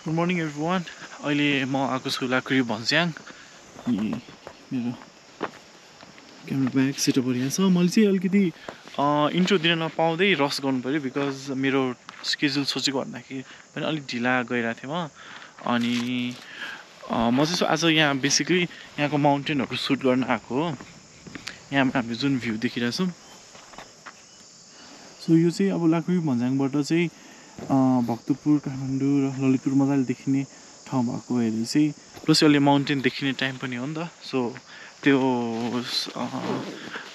Good morning everyone. अहिले म आएको छु लाक्री भन्स्याङ अनि मेरो क्यामेरा ब्याग सेटअपहरू यहाँ छ। मैले चाहिँ अलिकति इन्ट्रो दिन नपाउँदै रस गर्नु पऱ्यो बिकज मेरो स्केड्युल सोचेको भन्दाखेरि पनि अलिक ढिला गइरहेको थिएँ म। अनि म चाहिँ आज यहाँ बेसिकली यहाँको माउन्टेनहरू सुट गर्न आएको हो। यहाँ हामीले जुन भ्यू देखिरहेको छौँ, सो यो चाहिँ अब लाक्री भन्स्याङबाट चाहिँ भक्तपुर, काठमाडौँ र ललितपुर मजाले देखिने ठाउँ भएको भएर चाहिँ प्लस अहिले माउन्टेन देखिने टाइम पनि हो नि त। सो त्यो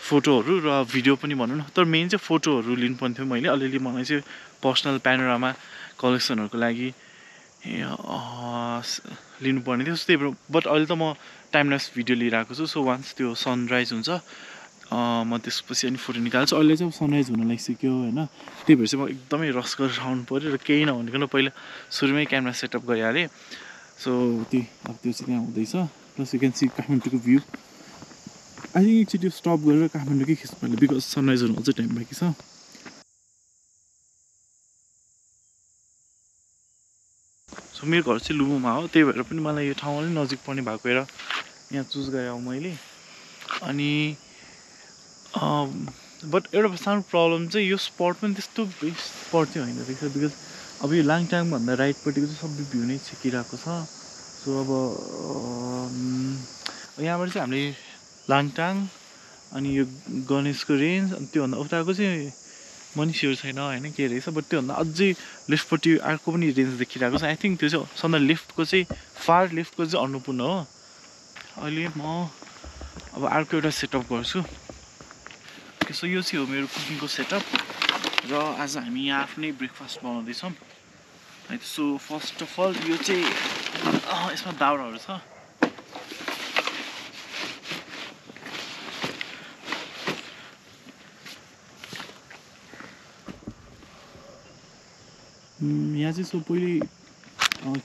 फोटोहरू र भिडियो पनि भनौँ न, तर मेन चाहिँ फोटोहरू लिनुपर्ने थियो। मैले अलिअलि मलाई चाहिँ पर्सनल प्यानोरामा कलेक्सनहरूको लागि लिनुपर्ने थियो। त्यही भएर बट अहिले त म टाइम ल्याप्स भिडियो लिइरहेको छु। सो वान्स त्यो सनराइज हुन्छ म त्यसपछि अनि फोटो निकाल्छु। अहिले चाहिँ सनराइज हुन लागिसक्यो होइन, त्यही भएर चाहिँ म एकदमै रस गरेर आउनु पऱ्यो र केही नभनिकन पहिला सुरुमै क्यामेरा सेटअप गरिहालेँ। सो त्यो चाहिँ त्यहाँ हुँदैछ। प्लस यु क्यान सी काठमाडौँको भ्यू। आई थिङ्क एकचोटि स्टप गरेर काठमाडौँकै खिच्नु पर्ने बिकज सनराइज हुनु अझै टाइम बाँकी छ। सो मेरो घर चाहिँ लुबुमा हो, त्यही भएर पनि मलाई यो ठाउँ अलिक नजिक पर्ने भएको भएर यहाँ चुज गरेँ हो मैले। अनि बट एउटा सानो प्रब्लम चाहिँ यो स्पट पनि त्यस्तो बेस्ट स्पट चाहिँ होइन रहेछ बिकज अब यो लाङटाङभन्दा राइटपट्टिको चाहिँ सबै भ्यू नै छेकिरहेको छ। सो अब यहाँबाट चाहिँ हामीले लाङटाङ अनि यो गणेशको रेन्ज अनि त्योभन्दा उताको चाहिँ मनी स्योर छैन होइन के रहेछ, बट त्योभन्दा अझै लेफ्टपट्टि अर्को पनि रेन्ज देखिरहेको छ। आई थिङ्क त्यो चाहिँ सधैँ लेफ्टको चाहिँ फार लेफ्टको चाहिँ अन्नपूर्ण हो। अहिले म अब अर्को एउटा सेटअप गर्छु। सो यो चाहिँ हो मेरो कुकिङको सेटअप र आज हामी यहाँ आफ्नै ब्रेकफास्ट बनाउँदैछौँ है। सो फर्स्ट अफ अल यो चाहिँ यसमा दाउराहरू छ। यहाँ चाहिँ सो पहिले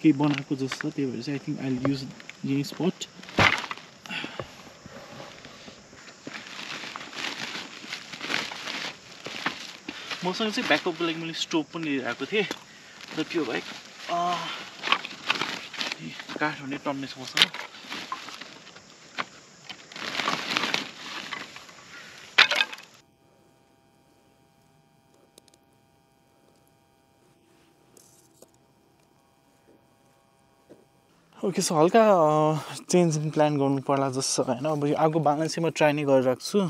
केही बनाएको जस्तो छ, त्यही भएर चाहिँ I think I will use यही स्पट। मसँग चाहिँ ब्याकअपको लागि मैले स्टोभ पनि लिएर आएको थिएँ, र त्यो बाहेक काठ हुने टन्ने छ मसँग। ओके, सो हल्का चेन्ज इन प्लान गर्नु पर्ला जस्तो होइन। अब यो आगो बाल्न चाहिँ म ट्राई नै गरिरहेको छु,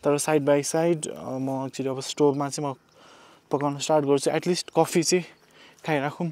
तर साइड बाई साइड म एक्चुली अब स्टोभमा चाहिँ म पकाउन स्टार्ट गर्छु। एटलिस्ट कफी चाहिँ खाइराखौँ।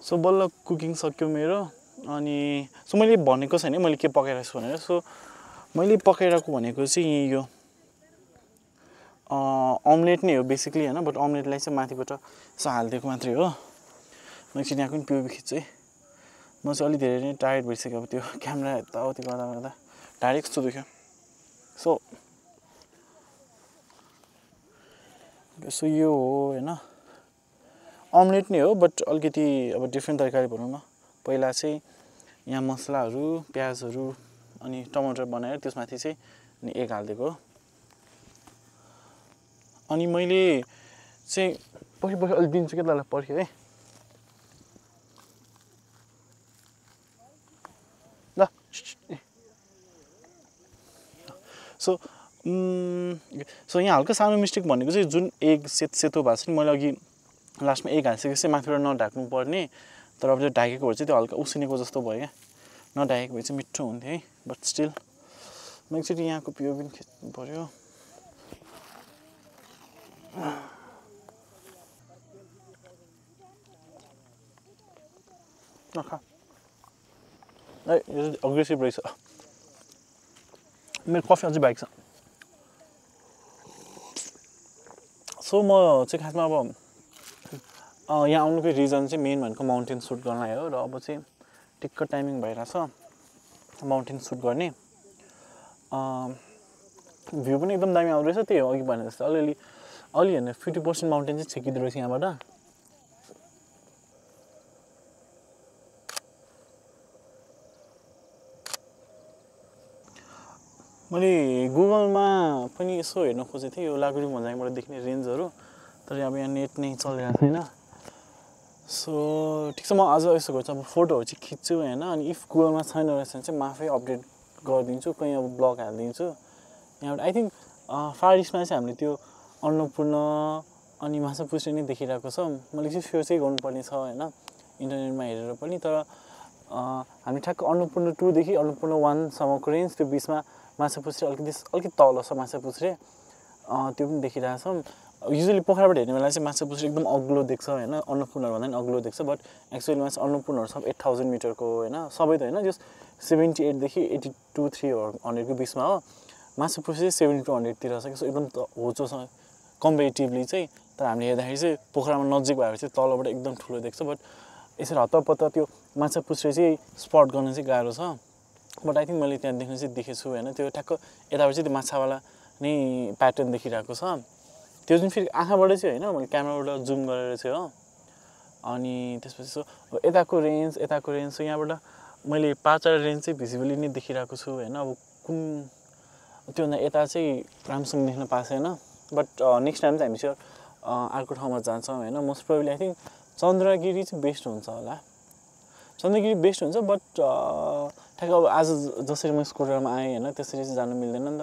सो बल्ल कुकिङ सक्यो मेरो अनि सो मैले भनेको छैन मैले के पकाइरहेको छु भनेर सो मैले पकाइरहेको भनेको चाहिँ यो अमलेट नै हो बेसिकली हैन बट अमलेटलाई चाहिँ माथिबाट यसो हालिदिएको मात्रै हो म एकछिन यहाँको पनि पिओभी खिच्छु है म चाहिँ अलि धेरै नै टायर्ड भइसक्यो अब त्यो क्यामेरा यताउति गर्दा ढाडै कस्तो दुख्यो सो यो हो हैन अमलेट नै हो बट अलिकति अब डिफ्रेन्ट तरिकाले भनौँ न पहिला चाहिँ यहाँ मसलाहरू प्याजहरू अनि टमाटर बनाएर त्यसमाथि चाहिँ अनि एग हालिदिएको अनि मैले चाहिँ पछि अलि दिन्छु के तँलाई पर्ख्यो है ल सो यहाँ हल्का सानो मिस्टेक भनेको चाहिँ जुन एग सेतो भएको छ नि मैले अघि लास्टमा एग हालिसकेपछि माथिबाट नढाक्नु पर्ने तर अब त्यो ढाकेको भएर चाहिँ त्यो हल्का उसिनेको जस्तो भयो क्या नढाकेको भए चाहिँ मिठो हुन्थ्यो है बट स्टिल म एकचोटि यहाँको पिओभी पनि खिच्नु पर्यो नखा ए यो अग्रेसिभ रहेछ मेरो कफी अझै बाइक छ सो म चाहिँ खासमा अब यहाँ आउनुको रिजन चाहिँ मेन भनेको माउन्टेन सुट गर्नलाई हो र अब चाहिँ टिक्क टाइमिङ भइरहेछ माउन्टेन सुट गर्ने भ्यू पनि एकदम दामी आउँदो रहेछ त्यही हो अघि भने जस्तो अलि होइन 50% माउन्टेन चाहिँ छेकिँदो रहेछ यहाँबाट मैले गुगलमा पनि यसो हेर्न खोजेको थिएँ यो लाकुरी भन्ज्याङबाट देख्ने रेन्जहरू तर अब यहाँ नेट नै चलिरहेको छैन सो ठिक छ म आज यसो गर्छु अब फोटोहरू चाहिँ खिच्छु होइन अनि इफ गुगलमा छैन रहेछ भने चाहिँ म आफै अपडेट गरिदिन्छु कहीँ अब ब्लग हालिदिन्छु यहाँबाट आई थिङ्क फार इस्टमा चाहिँ हामीले त्यो अन्नपूर्ण अनि माछापुच्छ्रे नै देखिरहेको छ मैले चाहिँ सेयर चाहिँ गर्नुपर्ने छ होइन इन्टरनेटमा हेरेर पनि तर हामी ठ्याक्क अन्नपूर्ण 2 देखि अन्नपूर्ण 1 सम्मको रेन्ज त्यो बिचमा माछापुच्छ्रे अलिकति तल छ माछापुच्छ्रे त्यो पनि देखिरहेछौँ युजुअली पोखराबाट हेर्ने बेला चाहिँ माछापुच्छ्रे एकदम अग्लो देख्छ होइन अन्नपूर्णभन्दा पनि अग्लो देख्छ बट एक्चुअलीमा चाहिँ अन्नपूर्णहरू सब 8000 मिटरको होइन सबै त होइन जस्ट 78 देखि 82-300 को बिचमा हो माछापुच्छ्रे 70 to 100 तिर छ कि एकदम होचो छ कम्पेरिटिभली चाहिँ तर हामीले हेर्दाखेरि चाहिँ पोखरामा नजिक भएर चाहिँ तलबाट एकदम ठुलो देख्छ बट यसरी हतपत्त त्यो माछापुच्छ्रे चाहिँ स्पट गर्न चाहिँ गाह्रो छ बट आई थिङ्क मैले त्यहाँ देख्न चाहिँ देखेको छु होइन त्यो ठ्याक्क यताबाट चाहिँ त्यो माछावाला नै प्याटर्न देखिरहेको छ त्यो जुन फेरि आँखाबाट चाहिँ होइन मैले क्यामेराबाट जुम गरेर चाहिँ हो अनि त्यसपछि सो यताको रेन्ज सो यहाँबाट मैले 5 रेन्ज चाहिँ भिजिबली नै देखिरहेको छु होइन अब कुन त्योभन्दा यता चाहिँ राम्रोसँग देख्न पाएको छैन बट नेक्स्ट टाइम चाहिँ हामी चाहिँ अर्को ठाउँमा जान्छौँ होइन most probably I think Chandragiri चाहिँ बेस्ट हुन्छ होला चन्द्रगिरी बेस्ट हुन्छ बट ठ्याक्क अब आज जसरी म स्कुटरमा आएँ होइन त्यसरी चाहिँ जानु मिल्दैन नि त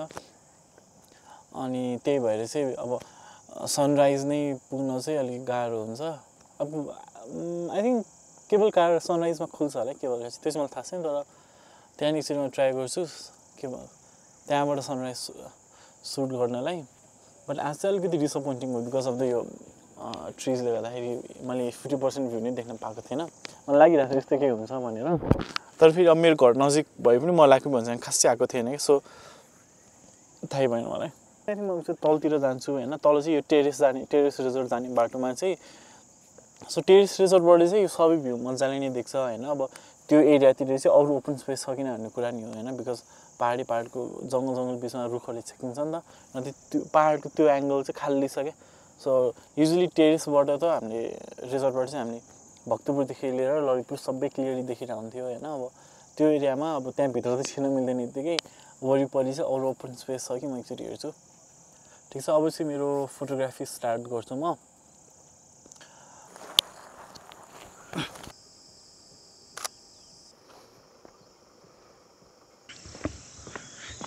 अनि त्यही भएर चाहिँ अब सनराइज नै पुग्न चाहिँ अलिक गाह्रो हुन्छ अब आई थिङ्क केबल कार सनराइजमा खुल्छ होला केबल कार चाहिँ त्यसमा मलाई थाहा छैन तर त्यहाँ एकचोटि म ट्राई गर्छु केबल त्यहाँबाट सनराइज सुट गर्नलाई बट आज चाहिँ अलिकति डिसपोइन्टिङ भयो बिकज अफ द यो ट्रिजले गर्दाखेरि मैले 50% भ्यू नै देख्न पाएको थिएन मलाई लागिरहेको थियो यस्तो के हुन्छ भनेर तर फेरि अब मेरो घर नजिक भए पनि मलाई भन्छ खासै आएको थिएन कि सो थाहै भएन मलाई त्यहाँदेखि म चाहिँ तलतिर जान्छु होइन तल चाहिँ यो टेरेस रिजोर्ट जाने बाटोमा चाहिँ सो टेरेस रिजोर्टबाट चाहिँ यो सबै भ्यू मजाले नै देख्छ होइन अब त्यो एरियातिर चाहिँ अरू ओपन स्पेस छ किन भन्ने कुरा नि हो होइन बिकज पाहाडको जङ्गल बिचमा रुखहरूले छेकिन्छ नि त त्यो पाहाडको त्यो एङ्गल चाहिँ खाली छ क्या सो युजुअली टेरेसबाट त हामीले रिजोर्टबाट चाहिँ हामीले भक्तपुरदेखि लिएर ललितपुर सबै क्लियरली देखिरहेको हुन्थ्यो होइन अब त्यो एरियामा अब त्यहाँभित्र चाहिँ छिर्न मिल्दैन यत्तिकै वरिपरि चाहिँ अरू ओपन स्पेस छ कि म एकचोटि हेर्छु ठिक छ अब चाहिँ मेरो फोटोग्राफी स्टार्ट गर्छु म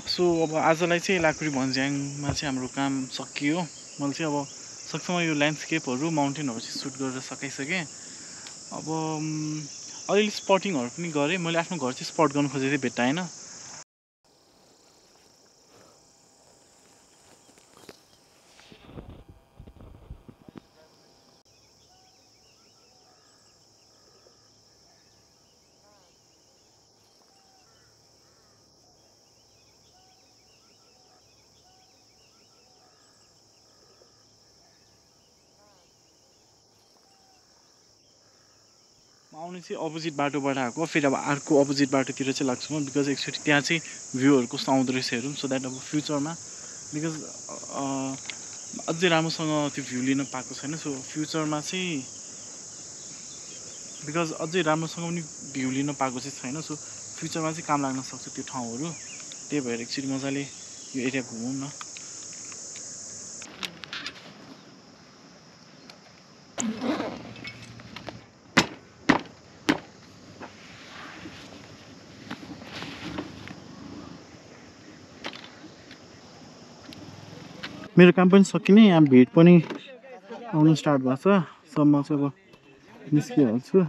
सो अब आजलाई चाहिँ लाकुरी भन्ज्याङमा चाहिँ हाम्रो काम सकियो मैले चाहिँ अब सक्छम यो ल्यान्डस्केपहरू माउन्टेनहरू चाहिँ सुट गरेर सकाइसकेँ अब अलिअलि स्पटिङहरू पनि गरेँ मैले आफ्नो घर चाहिँ स्पट गर्न खोजेको थिएँ भेट्टाएन आउने चाहिँ अपोजिट बाटोबाट आएको फेरि अब अर्को अपोजिट बाटोतिर चाहिँ लाग्छु म बिकज एकचोटि त्यहाँ चाहिँ भ्यूहरू कस्तो आउँदो रहेछ हेरौँ सो द्याट अब फ्युचरमा बिकज अझै राम्रोसँग त्यो भ्यू लिन पाएको छैन सो फ्युचरमा चाहिँ बिकज अझै राम्रोसँग पनि भ्यू लिन पाएको चाहिँ छैन सो फ्युचरमा चाहिँ काम लाग्न सक्छ त्यो ठाउँहरू त्यही भएर एकचोटि मजाले यो एरिया घुमौँ न मेरो काम पनि सकिने यहाँ भिड पनि आउनु स्टार्ट भएको छ सो म चाहिँ अब निस्किहाल्छु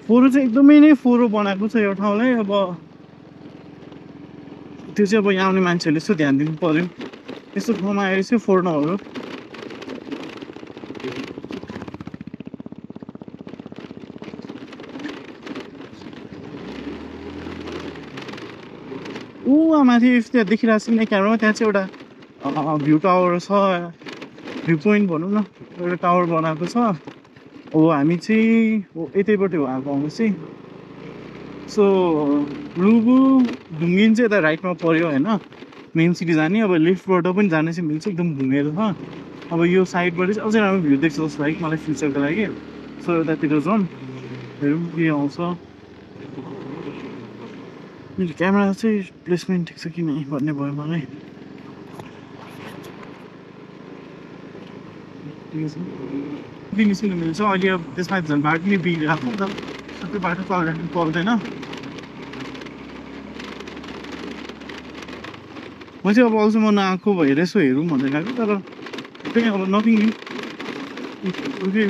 फोहोर चाहिँ एकदमै नै फोहोर बनाएको छ यो ठाउँलाई अब त्यो चाहिँ अब यहाँ आउने मान्छेहरूले यसो ध्यान दिनु पर्यो यस्तो ठाउँमा आएर चाहिँ फोहोर नहोरो माथि त्यहाँ देखिरहेको छ नि क्यामेरामा त्यहाँ चाहिँ एउटा भ्यू टावर छ भ्यू पोइन्ट भनौँ न एउटा टावर बनाएको छ हो हामी चाहिँ यतैपट्टि हो आएको आउनु चाहिँ सो रुबु ढुङ्गिन चाहिँ यता राइटमा पऱ्यो होइन मेन सिटी जाने अब लेफ्टबाट पनि जाने चाहिँ मिल्छ एकदम घुमेर छ अब यो साइडबाट चाहिँ अझै राम्रो भ्यू देख्छ जस्तो लाग्यो मलाई फ्युचरको लागि सो यतातिर जाउँ हेरौँ के आउँछ मेरो क्यामेरा चाहिँ प्लेसमेन्ट ठिक छ कि नै भन्ने भयो मलाई ठिकै छ निस्किनु मिल्छ अहिले अब त्यसमा झन् बाटो नै बिग्रिरहेको त सबै बाटो चलिराख्नु पर्दैन म चाहिँ अब अझ म नआएको भएर यसो हेरौँ भन्दै गएको तर त्यही अब नथिङ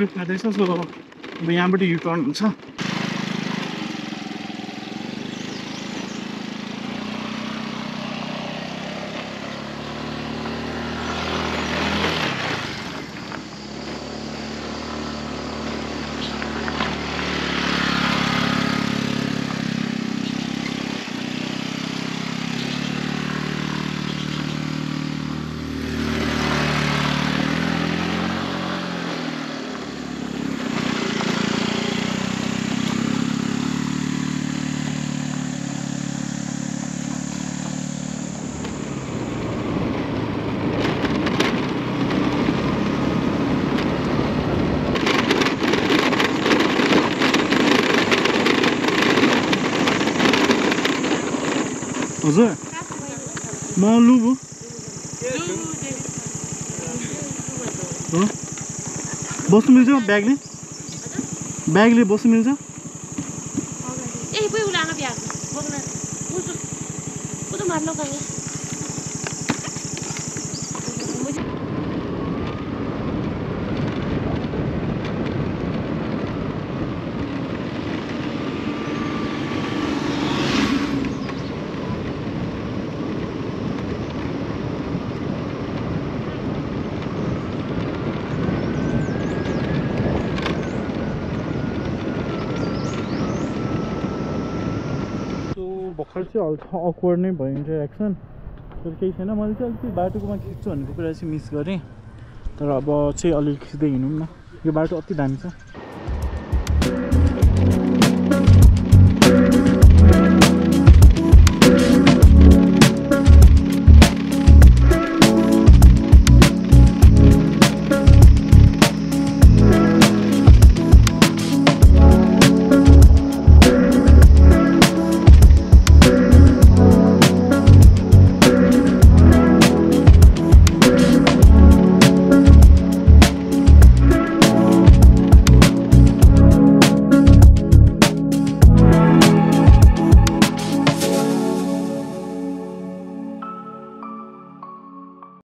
खाँदैछ सो अब यहाँबाट युटर्न हुन्छ हजुर म लुबु बस्नु मिल्छ ब्यागले बस्नु मिल्छ भर्खर चाहिँ हल्का अक्वर्ड नै भयो इन्टरेक्सन तर केही छैन मैले चाहिँ अलिकति बाटोकोमा खिच्छु भनेको कुरा चाहिँ मिस गरेँ तर अब चाहिँ अलिअलि खिच्दै हिँडौँ न यो बाटो अति दामी छ